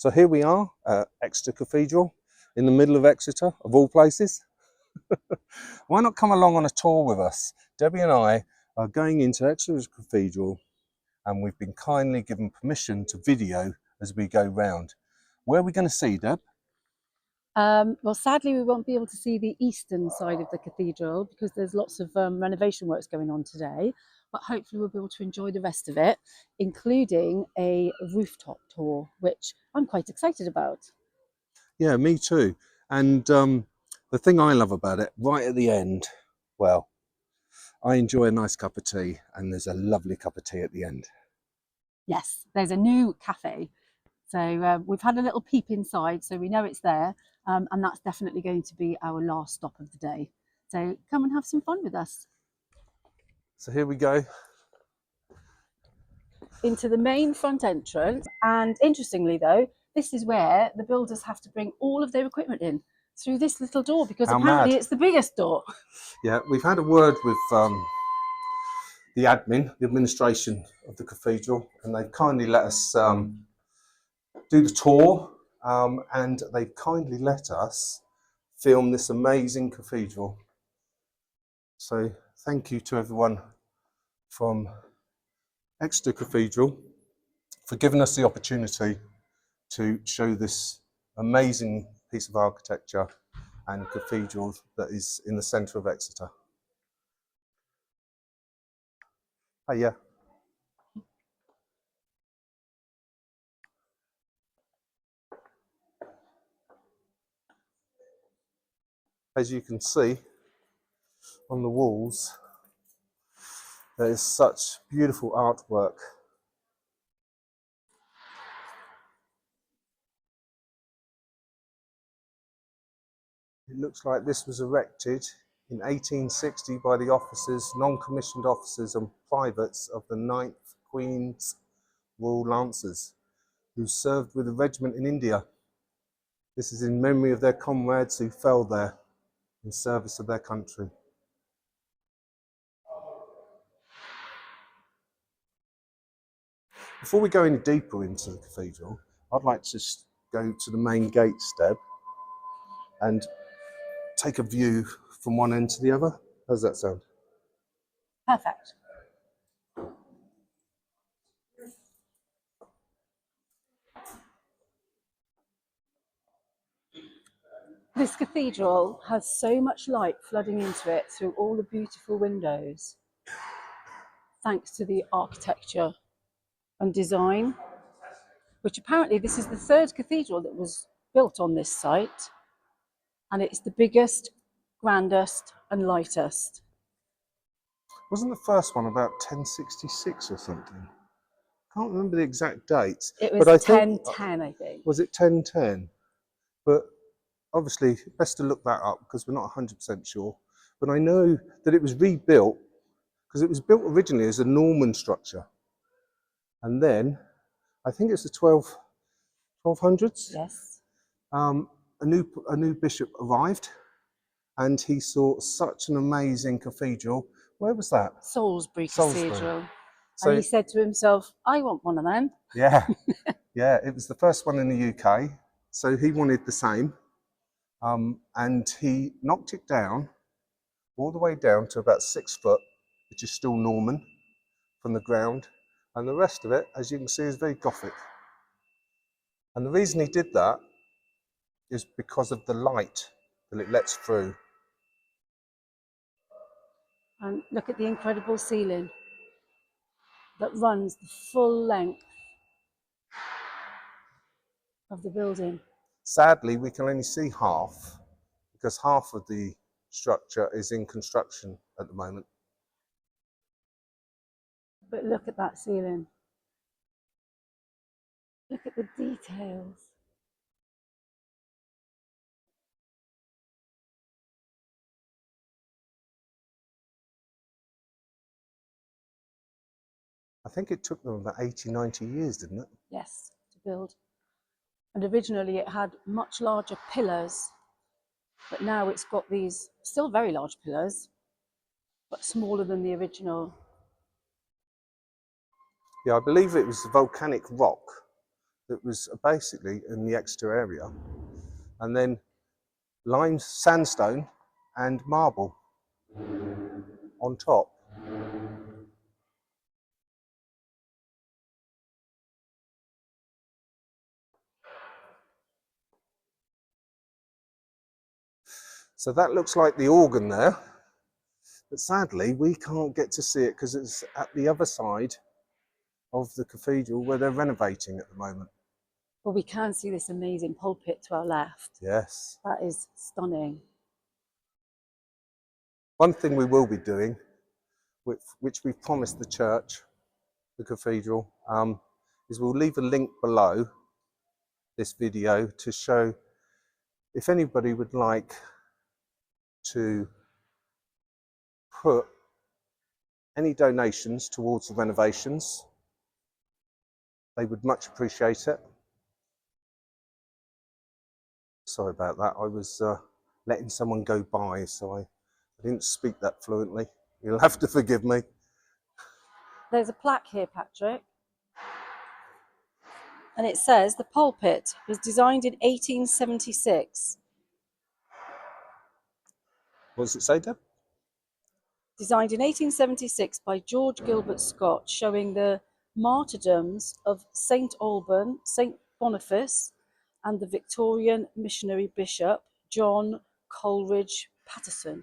So here we are at Exeter Cathedral, in the middle of Exeter, of all places. Why not come along on a tour with us? Debbie and I are going into Exeter Cathedral, and we've been kindly given permission to video as we go round. Where are we going to see, Deb? Well, sadly, we won't be able to see the eastern side of the cathedral because there's lots of renovation works going on today. But hopefully we'll be able to enjoy the rest of it, including a rooftop tour, which I'm quite excited about. Yeah, me too. And the thing I love about it, right at the end, well, I enjoy a nice cup of tea, and there's a lovely cup of tea at the end. Yes, there's a new cafe. So we've had a little peep inside, so we know it's there. And that's definitely going to be our last stop of the day. So come and have some fun with us. So here we go. Into the main front entrance. And interestingly though, this is where the builders have to bring all of their equipment in through this little door, because apparently it's the biggest door. Yeah, we've had a word with the administration of the cathedral, and they've kindly let us do the tour, and they've kindly let us film this amazing cathedral. So thank you to everyone from Exeter Cathedral for giving us the opportunity to show this amazing piece of architecture and cathedral that is in the centre of Exeter. Oh yeah. As you can see on the walls, there is such beautiful artwork. It looks like this was erected in 1860 by the officers, non-commissioned officers and privates of the 9th Queen's Royal Lancers, who served with the regiment in India. This is in memory of their comrades who fell there in service of their country. Before we go any deeper into the cathedral, I'd like to just go to the main gate step and take a view from one end to the other. How does that sound? Perfect. This cathedral has so much light flooding into it through all the beautiful windows, thanks to the architecture and design, which apparently this is the third cathedral that was built on this site, and it's the biggest, grandest and lightest. Wasn't the first one about 1066 or something? Can't remember the exact dates. It was 1010, I think. Was it 1010? But obviously, best to look that up because we're not 100% sure. But I know that it was rebuilt because it was built originally as a Norman structure. And then, I think it's the 1200s. Yes. A new bishop arrived, and he saw such an amazing cathedral. Where was that? Salisbury Cathedral. So, and he said to himself, I want one of them. Yeah, yeah, it was the first one in the UK. So he wanted the same. And he knocked it down, all the way down to about 6 foot, which is still Norman from the ground. And the rest of it, as you can see, is very Gothic. And the reason he did that is because of the light that it lets through. And look at the incredible ceiling that runs the full length of the building. Sadly, we can only see half because half of the structure is in construction at the moment. But look at that ceiling. Look at the details. I think it took them about 80, 90 years, didn't it? Yes, to build. And originally it had much larger pillars, but now it's got these still very large pillars, but smaller than the original. Yeah, I believe it was the volcanic rock that was basically in the Exeter area, and then lime, sandstone and marble on top. So that looks like the organ there, but sadly we can't get to see it because it's at the other side of the cathedral where they're renovating at the moment. Well, we can see this amazing pulpit to our left. Yes. That is stunning. One thing we will be doing, which we've promised the church, the cathedral, is we'll leave a link below this video to show if anybody would like to put any donations towards the renovations. They would much appreciate it. Sorry about that. I was letting someone go by, so I didn't speak that fluently. You'll have to forgive me. There's a plaque here, Patrick, and it says the pulpit was designed in 1876. What does it say, Deb? Designed in 1876 by George Gilbert Scott, showing the martyrdoms of St. Alban, St. Boniface, and the Victorian missionary bishop John Coleridge Patterson.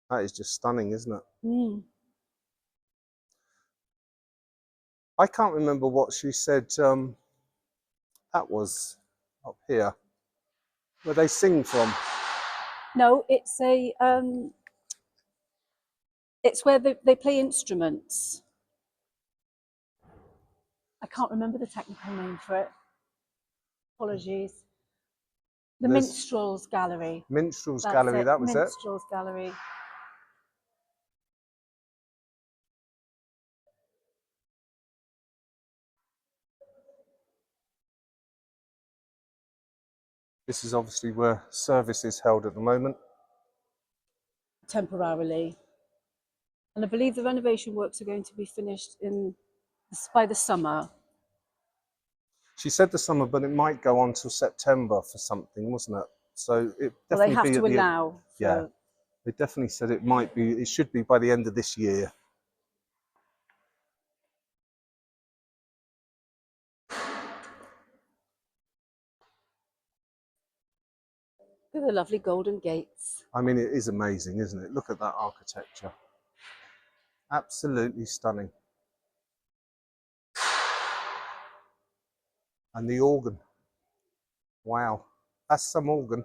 That is just stunning, isn't it? Mm. I can't remember what she said that was up here, where they sing from. No, it's a it's where they play instruments. I can't remember the technical name for it. Apologies. The There's Minstrels Gallery. Minstrels That's Gallery, it. that was it. Minstrels Gallery. This is obviously where service is held at the moment. Temporarily. And I believe the renovation works are going to be finished by the summer. She said the summer, but it might go on till September for something, wasn't it? So it Well, they definitely have be to at the end. allow for... Yeah, they definitely said it should be by the end of this year. Look at the lovely golden gates. I mean, it is amazing, isn't it? Look at that architecture. Absolutely stunning. And the organ. Wow, that's some organ.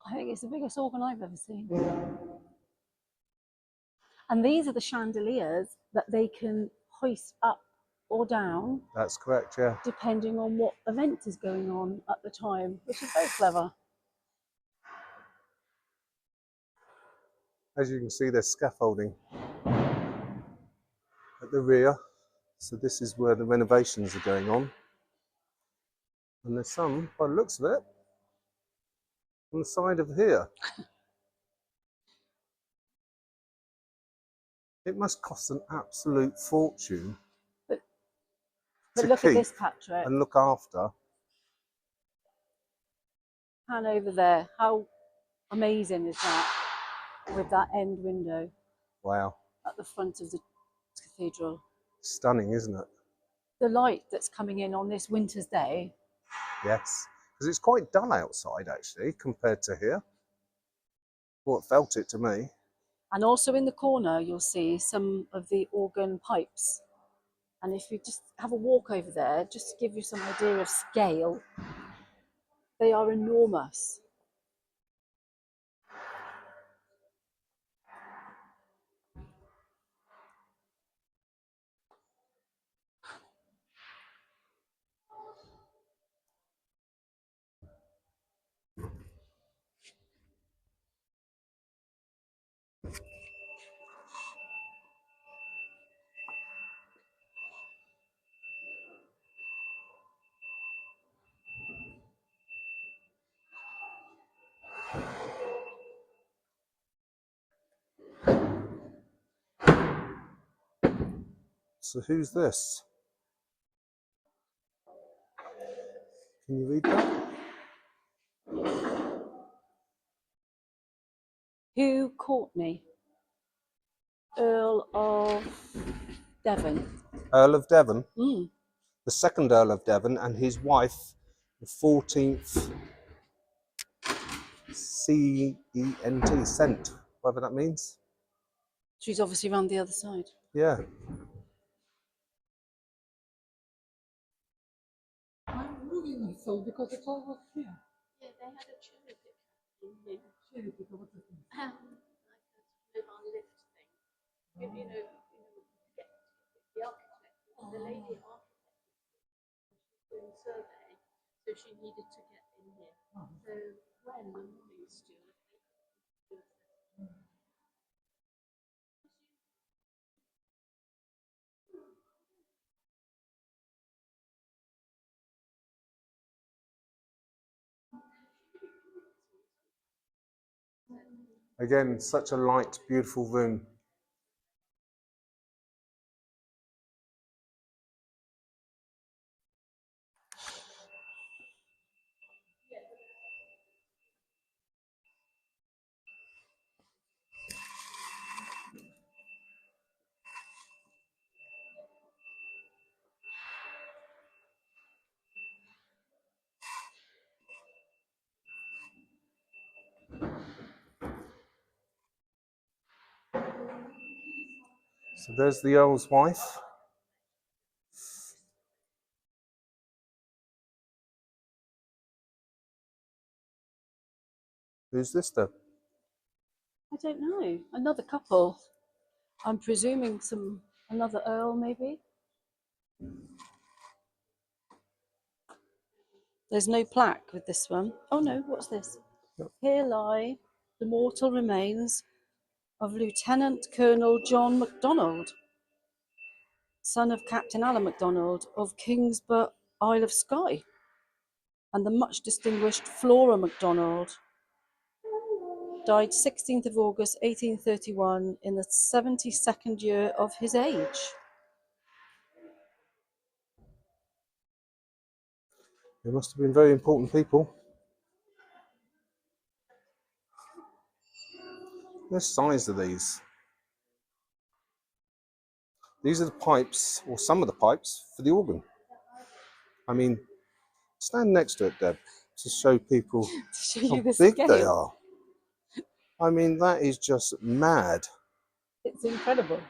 I think it's the biggest organ I've ever seen. And these are the chandeliers that they can hoist up or down. That's correct, yeah. Depending on what event is going on at the time, which is very clever. As you can see, there's scaffolding at the rear. So this is where the renovations are going on. And there's some, by the looks of it, on the side of here. It must cost an absolute fortune But to look keep at this, Patrick. and look after. Pan over there. How amazing is that? With that end window. Wow. At the front of the cathedral. Stunning, isn't it? The light that's coming in on this winter's day. Yes. Because it's quite dull outside, actually, compared to here. Well, it felt it to me. And also in the corner, you'll see some of the organ pipes. And if you just have a walk over there, just to give you some idea of scale, they are enormous. So who's this? Can you read that? Hugh Courtenay, Earl of Devon. Earl of Devon, Mm. the second Earl of Devon, and his wife, the 14th C-E-N-T, Cent, whatever that means. She's obviously round the other side. Yeah. I'm really so because it's all up here. Yeah, they had a cherry picker in here. Cherry picker, what is it? Like a live on lift thing. You know, get the architect, the lady architect was doing survey, so she needed to get in here. So when the morning steward, Again, such a light, beautiful room. So there's the Earl's wife. Who's this then? I don't know. Another couple. I'm presuming another Earl maybe. There's no plaque with this one. Oh no, what's this? Yep. Here lie the mortal remains of Lieutenant Colonel John MacDonald, son of Captain Alan MacDonald of Kingsburgh, Isle of Skye, and the much distinguished Flora MacDonald, died 16th of August 1831 in the 72nd year of his age. They must have been very important people. The size of these. These are the pipes, or some of the pipes, for the organ. I mean, stand next to it, Deb, to show people To show how you the big scale. they are. I mean, that is just mad. It's incredible.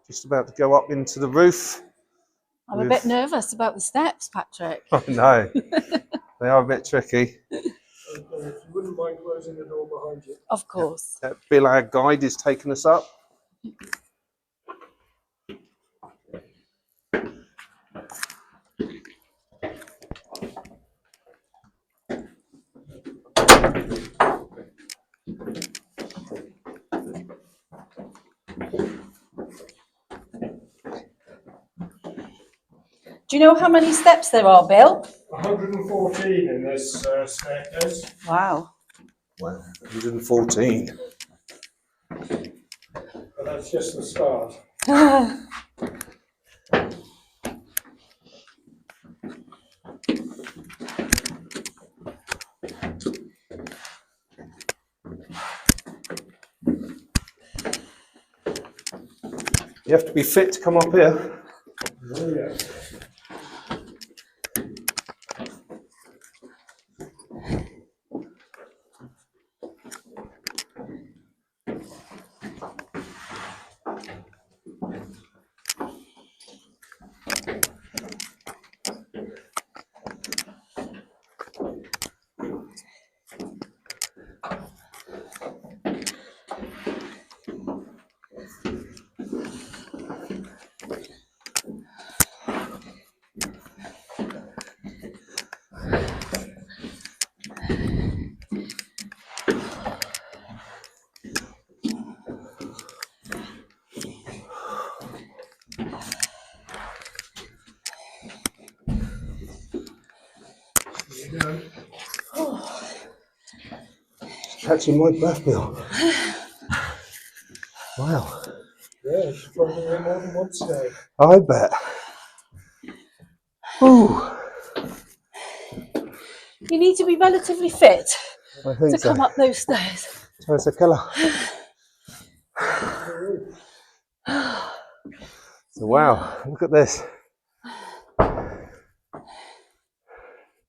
Just about to go up into the roof. I'm a bit nervous about the steps, Patrick. I know. They are a bit tricky. If you wouldn't mind closing the door behind you. Of course. Bill, our guide, is taking us up. Do you know how many steps there are, Bill? 114 in this staircase. Wow. Wow, 114. But that's just the start. You have to be fit to come up here. Oh, yeah. You know, Catching my breath, Bill. Wow. yeah, you should probably do it more than once a day. I bet. Ooh, You need to be relatively fit I think to so. come up those stairs. So it's a killer. So wow, look at this.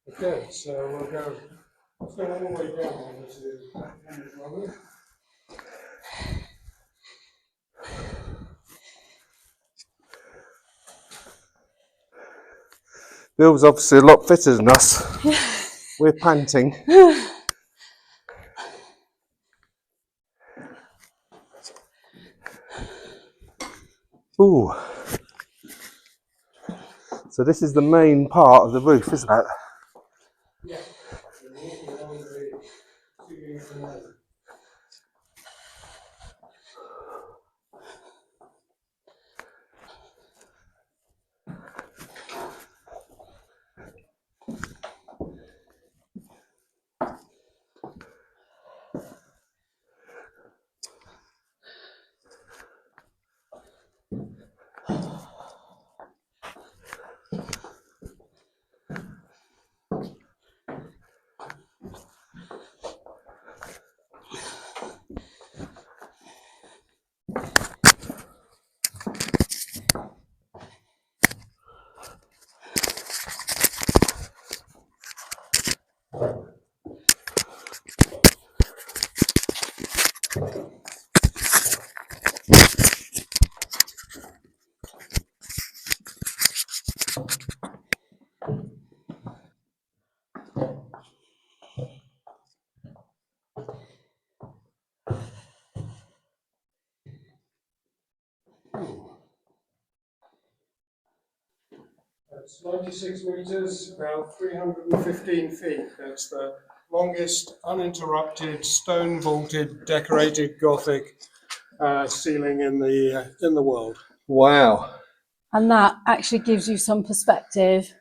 Okay, so we'll go all the way down to Level. Bill's obviously a lot fitter than us. We're panting. Ooh. So this is the main part of the roof, isn't it? Yeah. We're walking along the ceiling at the moment. That's 96 metres, about 315 feet. That's the longest uninterrupted, stone vaulted, decorated Gothic ceiling in the world. Wow. And that actually gives you some perspective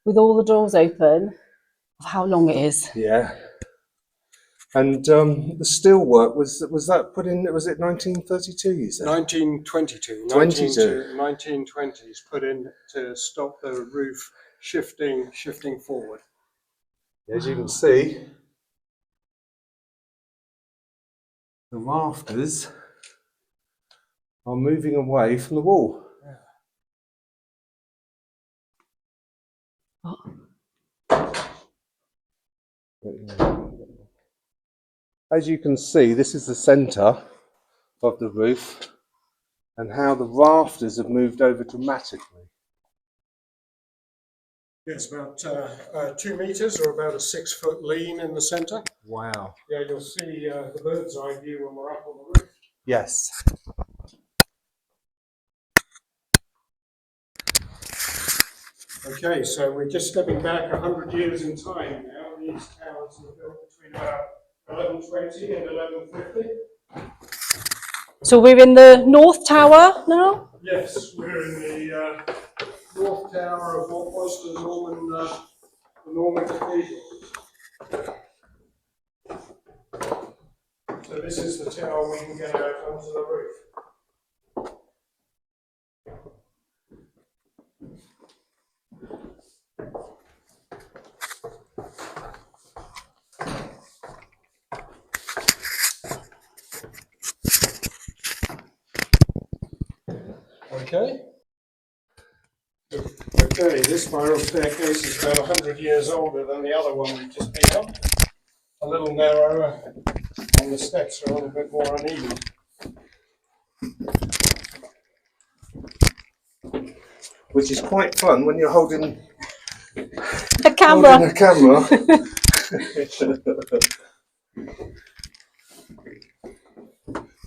with all the doors open of how long it is. Yeah. And the steelwork, was that put in, was it 1932 you said? 1922, 1920s put in to stop the roof shifting forward. As you can see, the rafters are moving away from the wall. As you can see, this is the centre of the roof and how the rafters have moved over dramatically. It's about 2 metres or about a 6 foot lean in the centre. Wow. Yeah, you'll see the bird's eye view when we're up on the roof. Yes. Okay, so we're just stepping back 100 years in time now. These towers were built between about 1120 and 1150. So we're in the North Tower now? Yes, we're in the north tower of what was the Norman Cathedral. So this is the tower we can get out onto the roof. Okay. Okay, this spiral staircase is about 100 years older than the other one we've just been on. A little narrower, and the steps are a little bit more uneven. Which is quite fun when you're holding A camera. a camera.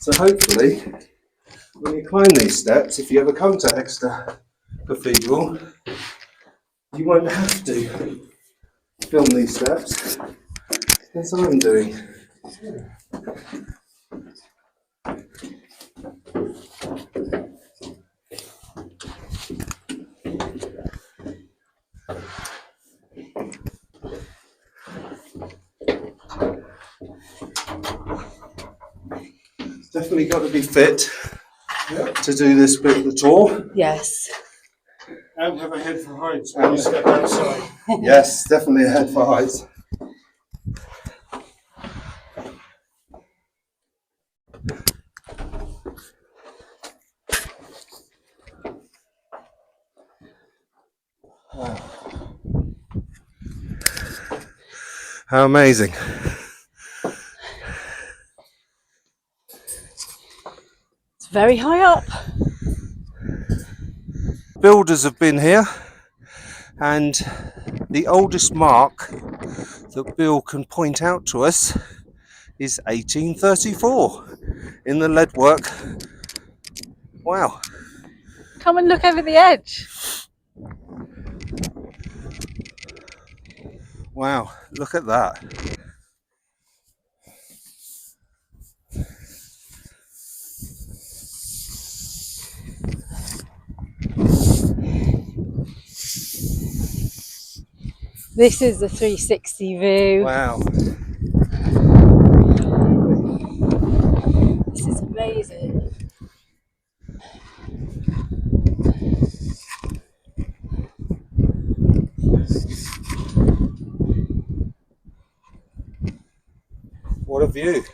So hopefully, when you climb these steps, if you ever come to Exeter Cathedral, you won't have to film these steps as I'm doing. Definitely got to be fit Yep. to do this bit of the tour. Yes. And have a head for heights when you step outside. Yes, definitely a head for heights. Wow. How amazing. It's very high up. Builders have been here, and the oldest mark that Bill can point out to us is 1834 in the leadwork. Wow. Come and look over the edge. Wow, look at that. This is the 360 view. Wow. This is amazing. What a view.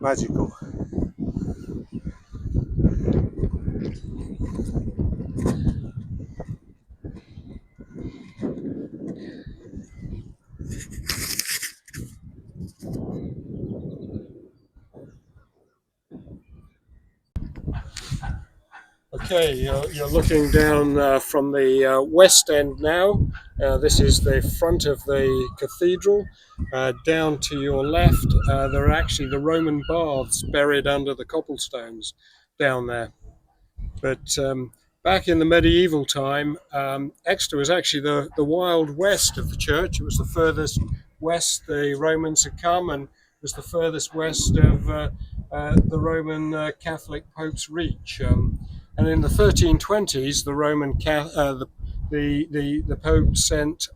Magical. Okay, you're looking down from the west end now. This is the front of the cathedral. Down to your left, there are actually the Roman baths buried under the cobblestones down there. But back in the medieval time, Exeter was actually the wild west of the church. It was the furthest west the Romans had come, and was the furthest west of the Roman Catholic Pope's reach. And in the 1320s, the the Pope sent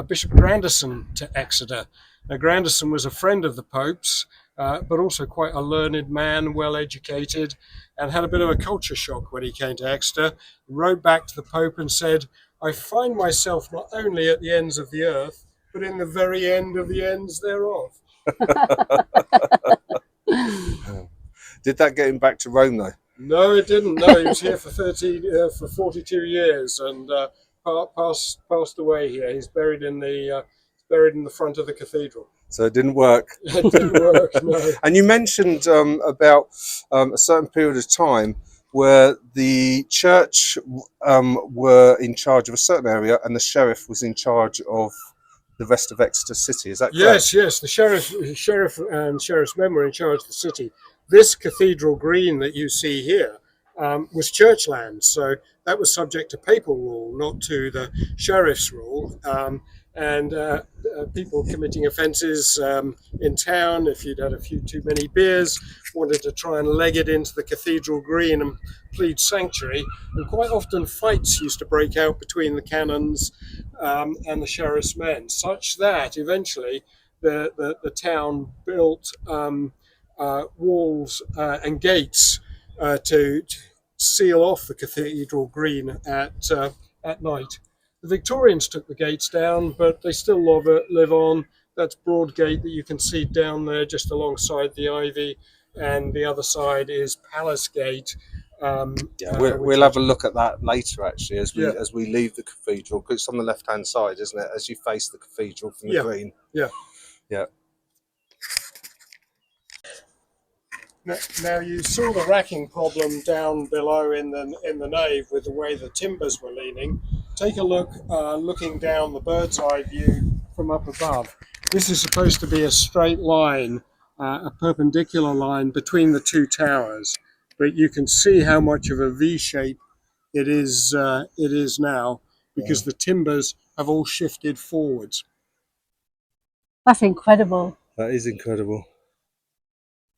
Bishop Granderson to Exeter. Now, Granderson was a friend of the Pope's, but also quite a learned man, well educated, and had a bit of a culture shock when he came to Exeter. He wrote back to the Pope and said, "I find myself not only at the ends of the earth, but in the very end of the ends thereof." Did that get him back to Rome though? No, it didn't. No, he was here for 42 years and passed away here. He's buried in the front of the cathedral. So it didn't work. It didn't work. No. And you mentioned about a certain period of time where the church were in charge of a certain area and the sheriff was in charge of the rest of Exeter City. Is that correct? Yes. The sheriff and sheriff's men were in charge of the city. This cathedral green that you see here was church land, so that was subject to papal rule, not to the sheriff's rule. And people committing offences in town, if you'd had a few too many beers, wanted to try and leg it into the cathedral green and plead sanctuary. And quite often fights used to break out between the canons and the sheriff's men, such that eventually the town built walls and gates to seal off the cathedral green at night. The Victorians took the gates down, but they still live on. That's Broadgate that you can see down there just alongside the ivy, and the other side is Palace Gate. We'll have a look at that later, actually, as we leave the cathedral, because it's on the left-hand side, isn't it? As you face the cathedral from the green. Yeah. Now you saw the racking problem down below in the nave with the way the timbers were leaning. Take a look, looking down the bird's eye view from up above. This is supposed to be a straight line, a perpendicular line between the two towers, but you can see how much of a V shape it is now, because the timbers have all shifted forwards. That's incredible. That is incredible.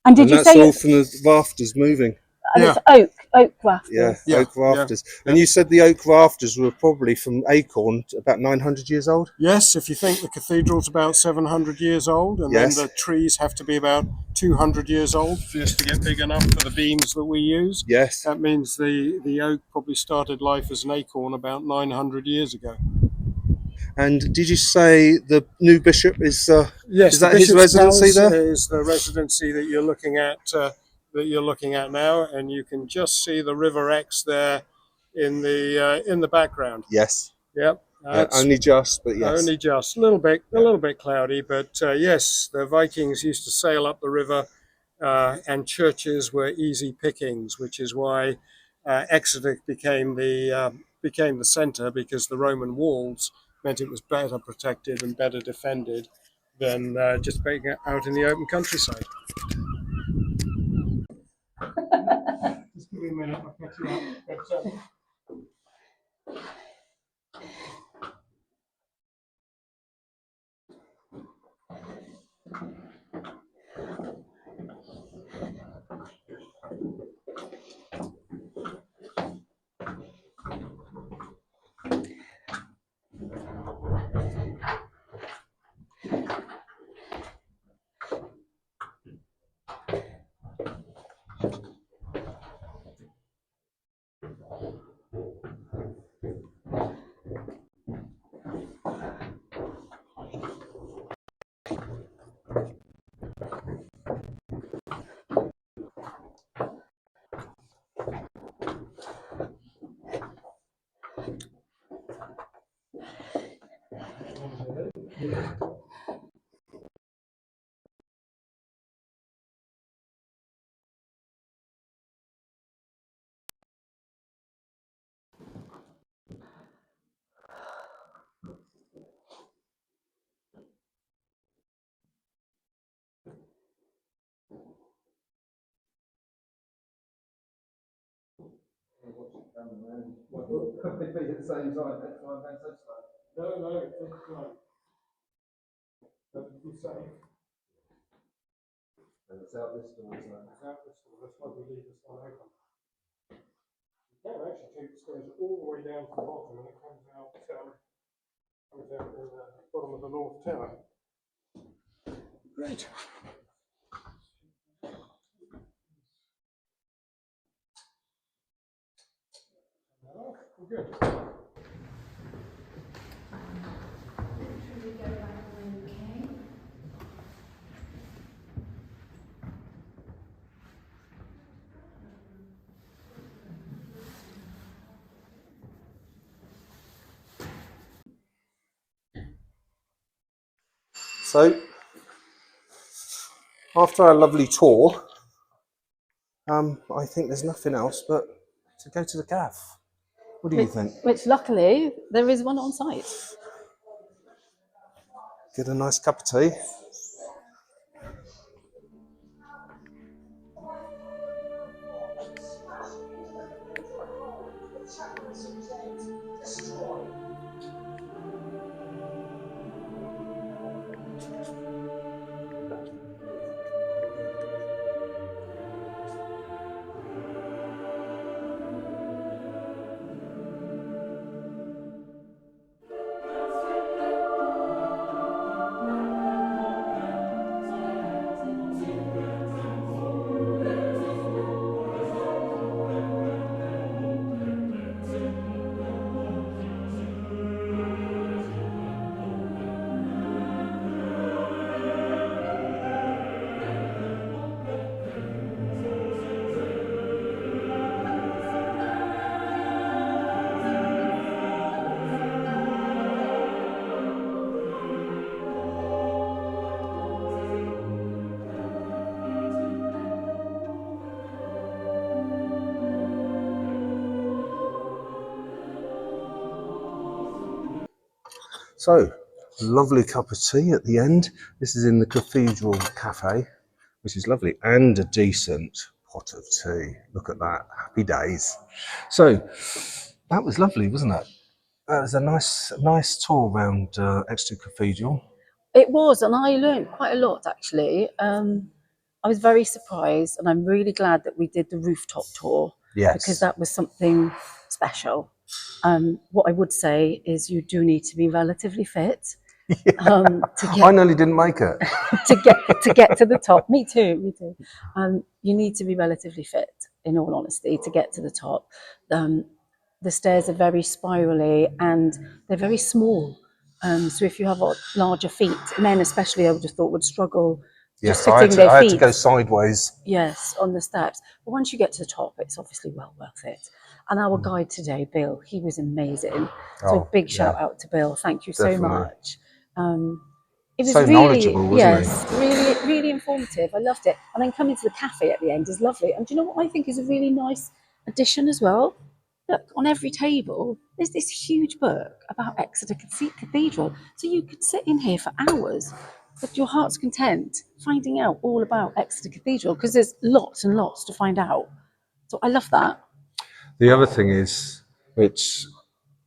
And did you that's say all from the rafters moving? And Yeah. it's oak rafters. Yeah, oak rafters. yeah. And you said the oak rafters were probably from acorn to about 900 years old? Yes, if you think the cathedral's about 700 years old, and Yes. then the trees have to be about 200 years old just to get big enough for the beams that we use. Yes. That means the oak probably started life as an acorn about 900 years ago. And did you say the new bishop is Yes, is that his Bishop's residency Palace there? is the residency that you're looking at now, and you can just see the River Exe there in the background. Yes. Yep, that's Only just, but yes. only just a little bit cloudy, but yes, the Vikings used to sail up the river, and churches were easy pickings, which is why Exeter became the centre, because the Roman walls meant it was better protected and better defended than just being out in the open countryside. Just give me a minute, I'll catch you up. Could they be at the same time? No, take your time. But you say It's out this door, isn't it? it's out this door. That's why we leave this one open. You can actually take the stairs all the way down to the bottom, and it comes out in the bottom of the north tower. Great. We're good. So, after our lovely tour, I think there's nothing else but to go to the gaff. What do you think? Which luckily there is one on site. Get a nice cup of tea. So, lovely cup of tea at the end. This is in the Cathedral Cafe, which is lovely, and a decent pot of tea. Look at that, happy days. So, that was lovely, wasn't it? That was a nice tour around Exeter Cathedral. It was, and I learned quite a lot actually. I was very surprised, and I'm really glad that we did the rooftop tour because Yes. that was something special. What I would say is you do need to be relatively fit to I get nearly didn't make it. to get to the top. Me too. Me too. You need to be relatively fit, in all honesty, to get to the top. The stairs are very spirally and they're very small. So if you have larger feet, men especially, I would have thought would struggle just Yes, I fitting their had to feet. go sideways. Yes, on the steps. But once you get to the top, it's obviously well worth it. And our guide today, Bill, he was amazing. So Oh, big yeah, shout out to Bill. Thank you so definitely. much. It was So really, knowledgeable, wasn't he? yes, really, really informative. I loved it. And then coming to the cafe at the end is lovely. And do you know what I think is a really nice addition as well? Look, on every table, there's this huge book about Exeter Cathedral. So you could sit in here for hours with your heart's content, finding out all about Exeter Cathedral, because there's lots and lots to find out. So I love that. The other thing is, which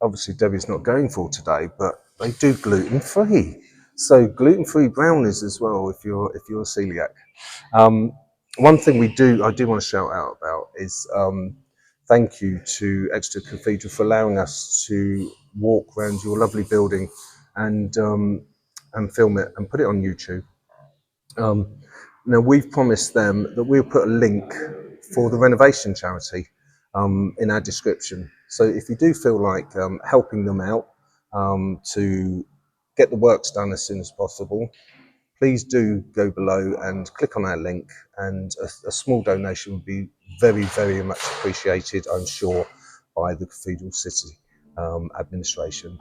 obviously Debbie's not going for today, but they do gluten-free. So gluten-free brownies as well if you're a celiac. One thing I do want to shout out about is thank you to Exeter Cathedral for allowing us to walk around your lovely building and film it and put it on YouTube. Now we've promised them that we'll put a link for the renovation charity in our description. So if you do feel like helping them out to get the works done as soon as possible, please do go below and click on our link, and a small donation would be very, very much appreciated, I'm sure, by the Cathedral City administration.